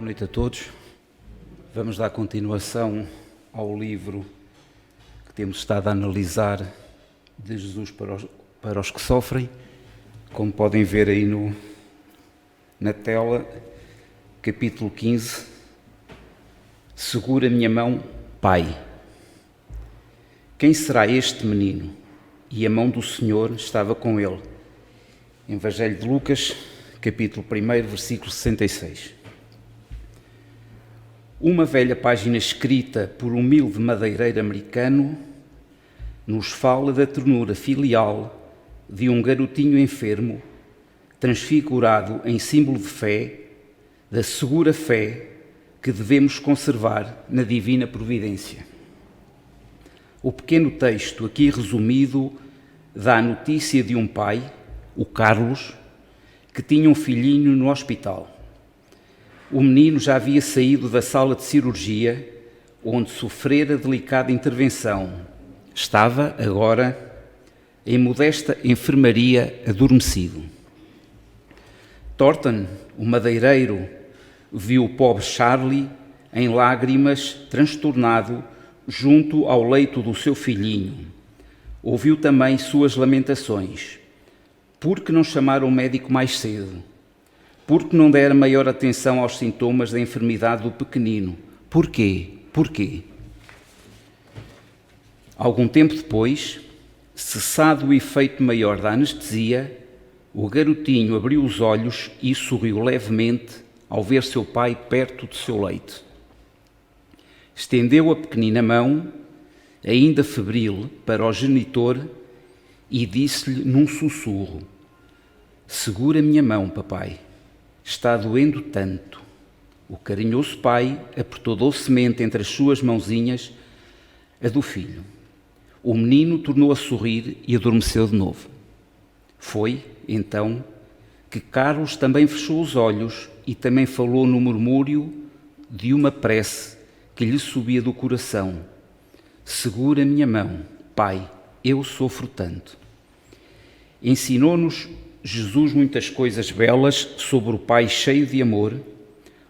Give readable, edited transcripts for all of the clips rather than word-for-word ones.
Boa noite a todos. Vamos dar continuação ao livro que temos estado a analisar de Jesus para os que sofrem. Como podem ver aí na tela, capítulo 15, Segura minha mão, Pai. Quem será este menino? E a mão do Senhor estava com ele. Evangelho de Lucas, capítulo 1, versículo 66. Uma velha página escrita por um humilde madeireiro americano nos fala da ternura filial de um garotinho enfermo, transfigurado em símbolo de fé, da segura fé que devemos conservar na divina providência. O pequeno texto aqui resumido dá a notícia de um pai, o Carlos, que tinha um filhinho no hospital. O menino já havia saído da sala de cirurgia, onde sofrera delicada intervenção. Estava, agora, em modesta enfermaria, adormecido. Thornton, o madeireiro, viu o pobre Charlie em lágrimas, transtornado, junto ao leito do seu filhinho. Ouviu também suas lamentações. Por que não chamaram o médico mais cedo? Por que não deram maior atenção aos sintomas da enfermidade do pequenino? Porquê? Porquê? Algum tempo depois, cessado o efeito maior da anestesia, o garotinho abriu os olhos e sorriu levemente ao ver seu pai perto do seu leito. Estendeu a pequenina mão, ainda febril, para o genitor e disse-lhe num sussurro: "Segura minha mão, papai. Está doendo tanto." O carinhoso pai apertou docemente entre as suas mãozinhas a do filho. O menino tornou a sorrir e adormeceu de novo. Foi, então, que Carlos também fechou os olhos e também falou no murmúrio de uma prece que lhe subia do coração: "Segura minha mão, pai, eu sofro tanto." Ensinou-nos Jesus muitas coisas belas sobre o Pai cheio de amor,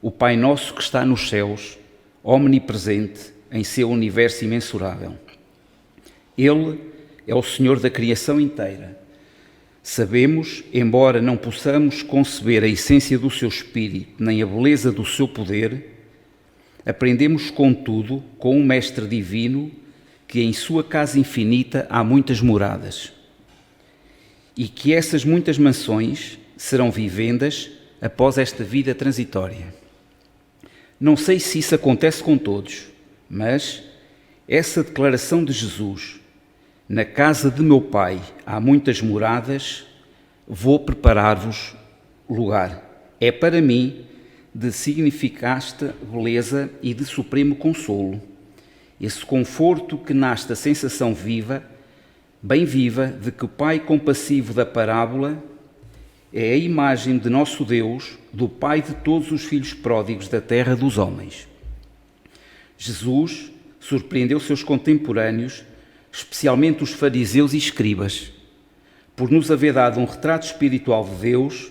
o Pai nosso que está nos céus, omnipresente em seu universo imensurável. Ele é o Senhor da criação inteira. Sabemos, embora não possamos conceber a essência do seu Espírito nem a beleza do seu poder, aprendemos, contudo, com um Mestre Divino que em sua casa infinita há muitas moradas e que essas muitas mansões serão vivendas após esta vida transitória. Não sei se isso acontece com todos, mas essa declaração de Jesus: "Na casa de meu Pai há muitas moradas, vou preparar-vos lugar", é para mim de significasta beleza e de supremo consolo. Esse conforto que nasce da sensação viva, bem viva, de que o Pai compassivo da parábola é a imagem de nosso Deus, do Pai de todos os filhos pródigos da terra dos homens. Jesus surpreendeu seus contemporâneos, especialmente os fariseus e escribas, por nos haver dado um retrato espiritual de Deus,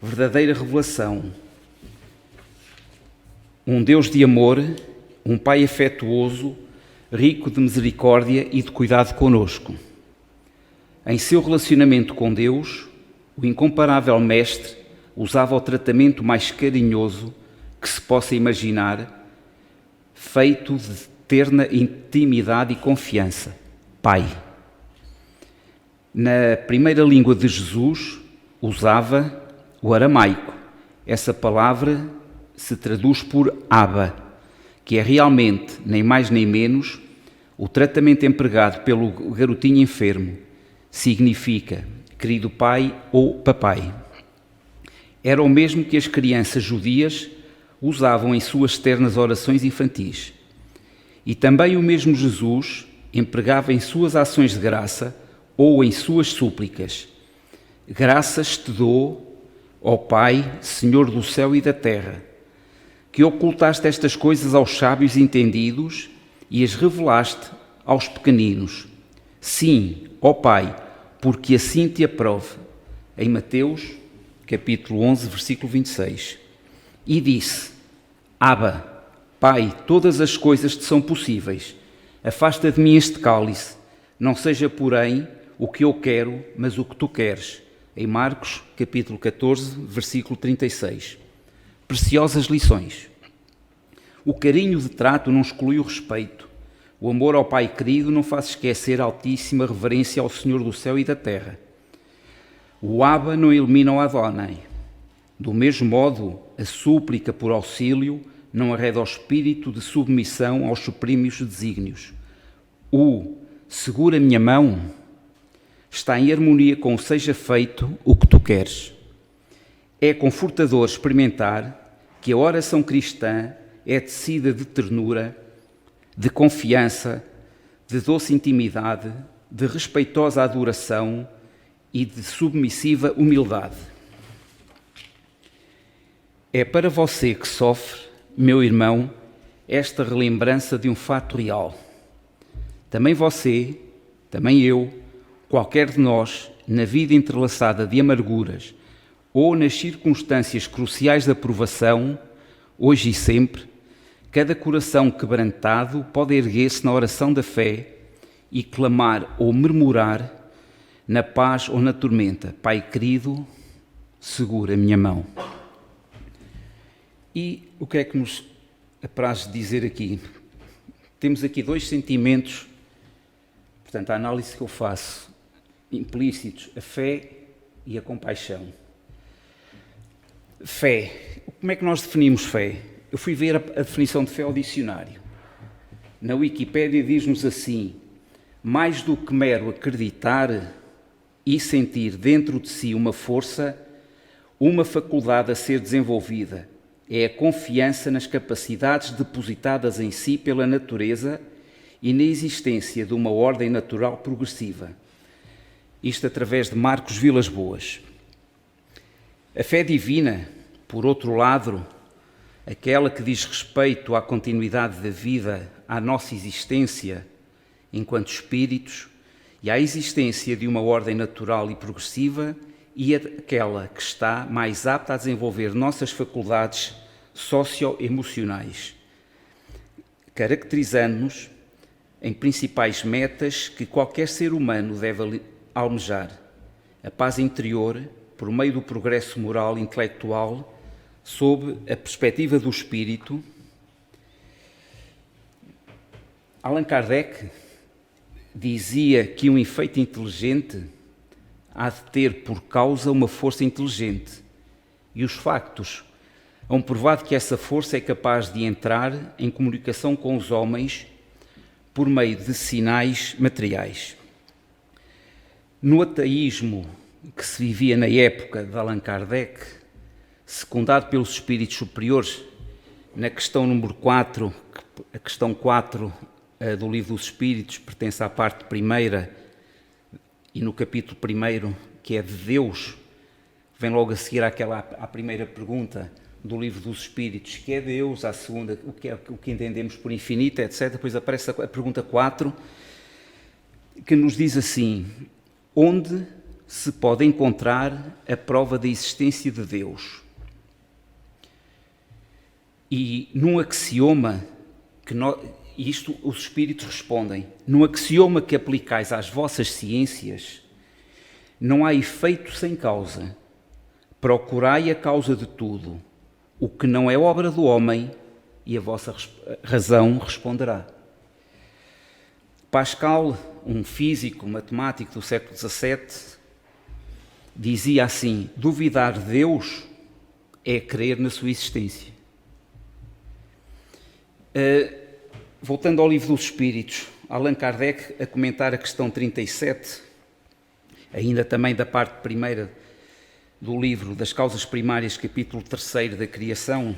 verdadeira revelação. Um Deus de amor, um Pai afetuoso, rico de misericórdia e de cuidado conosco. Em seu relacionamento com Deus, o incomparável Mestre usava o tratamento mais carinhoso que se possa imaginar, feito de terna intimidade e confiança: Pai. Na primeira língua de Jesus, usava o aramaico. Essa palavra se traduz por Abba, que é realmente, nem mais nem menos, o tratamento empregado pelo garotinho enfermo. Significa querido pai ou papai. Era o mesmo que as crianças judias usavam em suas ternas orações infantis. E também o mesmo Jesus empregava em suas ações de graça ou em suas súplicas: "Graças te dou, ó Pai, Senhor do céu e da terra, que ocultaste estas coisas aos sábios entendidos e as revelaste aos pequeninos. Sim, ó Pai, porque assim te aprove." Em Mateus, capítulo 11, versículo 26. E disse: Abba, Pai, todas as coisas te são possíveis. Afasta de mim este cálice. Não seja, porém, o que eu quero, mas o que tu queres. Em Marcos, capítulo 14, versículo 36. Preciosas lições. O carinho de trato não exclui o respeito. O amor ao Pai querido não faz esquecer a altíssima reverência ao Senhor do céu e da terra. O Abba não elimina o Adonai. Do mesmo modo, a súplica por auxílio não arreda ao espírito de submissão aos supremos desígnios. O segura minha mão está em harmonia com o seja feito o que tu queres. É confortador experimentar que a oração cristã é tecida de ternura, de confiança, de doce intimidade, de respeitosa adoração e de submissiva humildade. É para você que sofre, meu irmão, esta relembrança de um fato real. Também você, também eu, qualquer de nós, na vida entrelaçada de amarguras ou nas circunstâncias cruciais da provação, hoje e sempre, cada coração quebrantado pode erguer-se na oração da fé e clamar ou murmurar na paz ou na tormenta: Pai querido, segura a minha mão. E o que é que nos apraz dizer aqui? Temos aqui dois sentimentos, portanto, a análise que eu faço, implícitos: a fé e a compaixão. Fé. Como é que nós definimos fé? Eu fui ver a definição de fé ao dicionário. Na Wikipédia diz-nos assim: mais do que mero acreditar e sentir dentro de si uma força, uma faculdade a ser desenvolvida, é a confiança nas capacidades depositadas em si pela natureza e na existência de uma ordem natural progressiva. Isto através de Marcos Vilas Boas. A fé divina, por outro lado, aquela que diz respeito à continuidade da vida, à nossa existência enquanto espíritos e à existência de uma ordem natural e progressiva, e aquela que está mais apta a desenvolver nossas faculdades socioemocionais, caracterizando-nos em principais metas que qualquer ser humano deve almejar: a paz interior por meio do progresso moral e intelectual, sob a perspectiva do espírito. Allan Kardec dizia que um efeito inteligente há de ter por causa uma força inteligente, e os factos hão provado que essa força é capaz de entrar em comunicação com os homens por meio de sinais materiais. No ateísmo que se vivia na época de Allan Kardec, secundado pelos espíritos superiores, na questão número 4, a questão 4 do Livro dos Espíritos pertence à parte primeira, e no capítulo 1, que é de Deus, vem logo a seguir à primeira pergunta do Livro dos Espíritos, que é Deus, à segunda, o que entendemos por infinito, etc. Depois aparece a pergunta 4, que nos diz assim: onde se pode encontrar a prova da existência de Deus? E num axioma, isto os espíritos respondem, num axioma que aplicais às vossas ciências, não há efeito sem causa. Procurai a causa de tudo, o que não é obra do homem, e a vossa razão responderá. Pascal, um físico matemático do século XVII, dizia assim: duvidar de Deus é crer na sua existência. Voltando ao Livro dos Espíritos, Allan Kardec, a comentar a questão 37, ainda também da parte primeira do livro das Causas Primárias, capítulo 3 da Criação,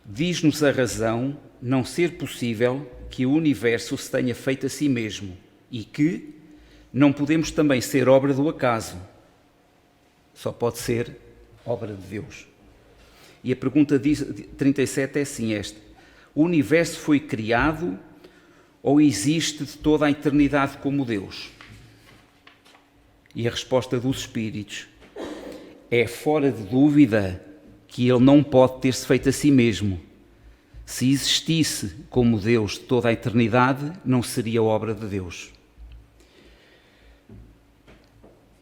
diz-nos a razão não ser possível que o universo se tenha feito a si mesmo e que não podemos também ser obra do acaso, só pode ser obra de Deus. E a pergunta 37 é assim esta: o universo foi criado ou existe de toda a eternidade como Deus? E a resposta dos Espíritos é fora de dúvida que ele não pode ter-se feito a si mesmo, Se existisse como Deus de toda a eternidade, não seria obra de Deus.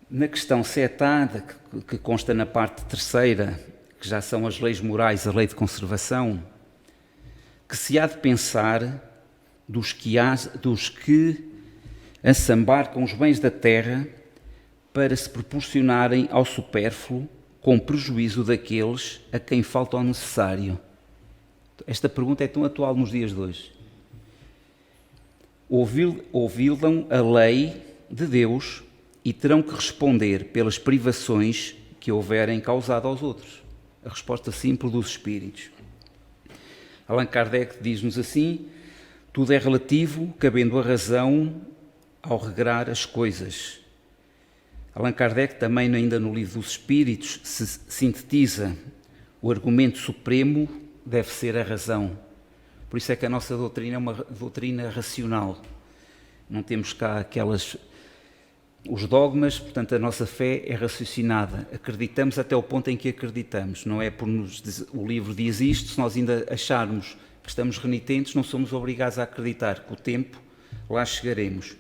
Na questão 7a, que consta na parte terceira, que já são as leis morais, a lei de conservação, que se há de pensar dos que assambarcam os bens da terra para se proporcionarem ao supérfluo, com prejuízo daqueles a quem falta o necessário. Esta pergunta é tão atual nos dias de hoje. Ouviram a lei de Deus e terão que responder pelas privações que houverem causado aos outros. A resposta simples dos espíritos. Allan Kardec diz-nos assim: tudo é relativo, cabendo a razão ao regrar as coisas. Allan Kardec também, ainda no livro dos Espíritos, se sintetiza: o argumento supremo deve ser a razão. Por isso é que a nossa doutrina é uma doutrina racional. Não temos cá os dogmas, portanto a nossa fé é raciocinada. Acreditamos até o ponto em que acreditamos. Não é por o livro diz isto, se nós ainda acharmos que estamos renitentes, não somos obrigados a acreditar. Com o tempo lá chegaremos.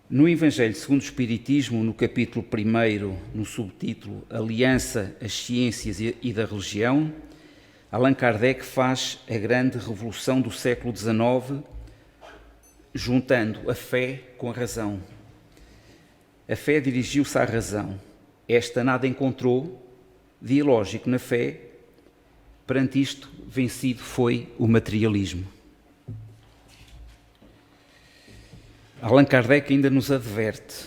No Evangelho segundo o Espiritismo, no capítulo 1, no subtítulo Aliança, as Ciências e da Religião, Allan Kardec faz a grande revolução do século XIX, juntando a fé com a razão. A fé dirigiu-se à razão. Esta nada encontrou de ilógico na fé. Perante isto, vencido foi o materialismo. Allan Kardec ainda nos adverte: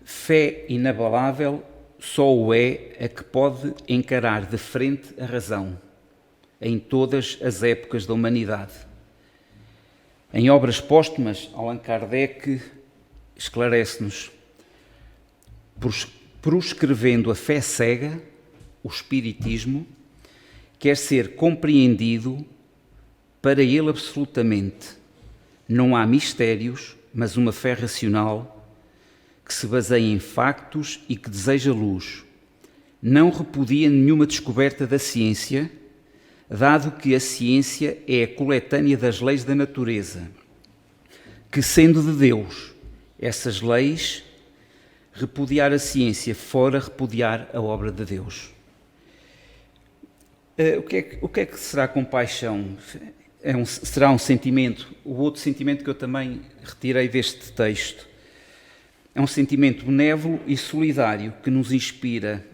fé inabalável só o é a que pode encarar de frente a razão, em todas as épocas da humanidade. Em obras póstumas, Allan Kardec esclarece-nos: proscrevendo a fé cega, o espiritismo quer ser compreendido para ele absolutamente. Não há mistérios, mas uma fé racional que se baseia em factos e que deseja luz. Não repudia nenhuma descoberta da ciência, dado que a ciência é a coletânea das leis da natureza, que, sendo de Deus, essas leis, repudiar a ciência fora repudiar a obra de Deus. O que é que será compaixão? Será um sentimento. O outro sentimento que eu também retirei deste texto é um sentimento benévolo e solidário que nos inspira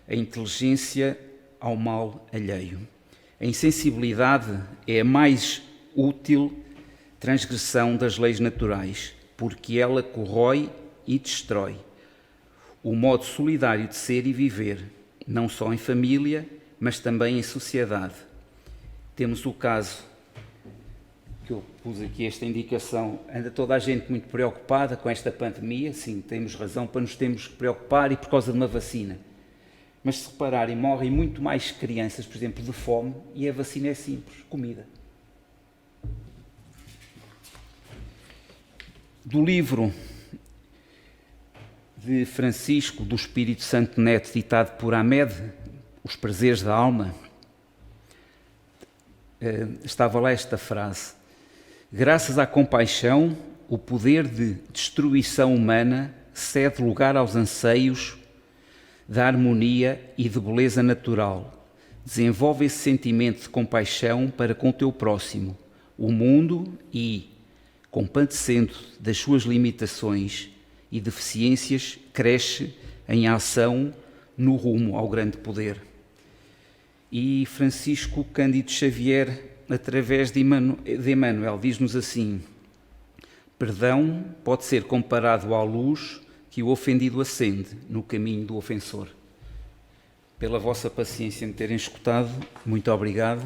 a inteligência ao mal alheio. A insensibilidade é a mais útil transgressão das leis naturais, porque ela corrói e destrói o modo solidário de ser e viver, não só em família, mas também em sociedade. Temos o caso, que eu pus aqui esta indicação, anda toda a gente muito preocupada com esta pandemia, sim, temos razão para nos termos que preocupar, e por causa de uma vacina. Mas se repararem, morrem muito mais crianças, por exemplo, de fome, e a vacina é simples, comida. Do livro de Francisco do Espírito Santo Neto, ditado por Ahmed, Os Prazeres da Alma, estava lá esta frase: graças à compaixão, o poder de destruição humana cede lugar aos anseios da harmonia e de beleza natural. Desenvolve esse sentimento de compaixão para com o teu próximo, o mundo, e, compadecendo das suas limitações e deficiências, cresce em ação no rumo ao grande poder. E Francisco Cândido Xavier, através de Emmanuel, diz-nos assim: perdão pode ser comparado à luz que o ofendido acende no caminho do ofensor. Pela vossa paciência em me terem escutado, muito obrigado.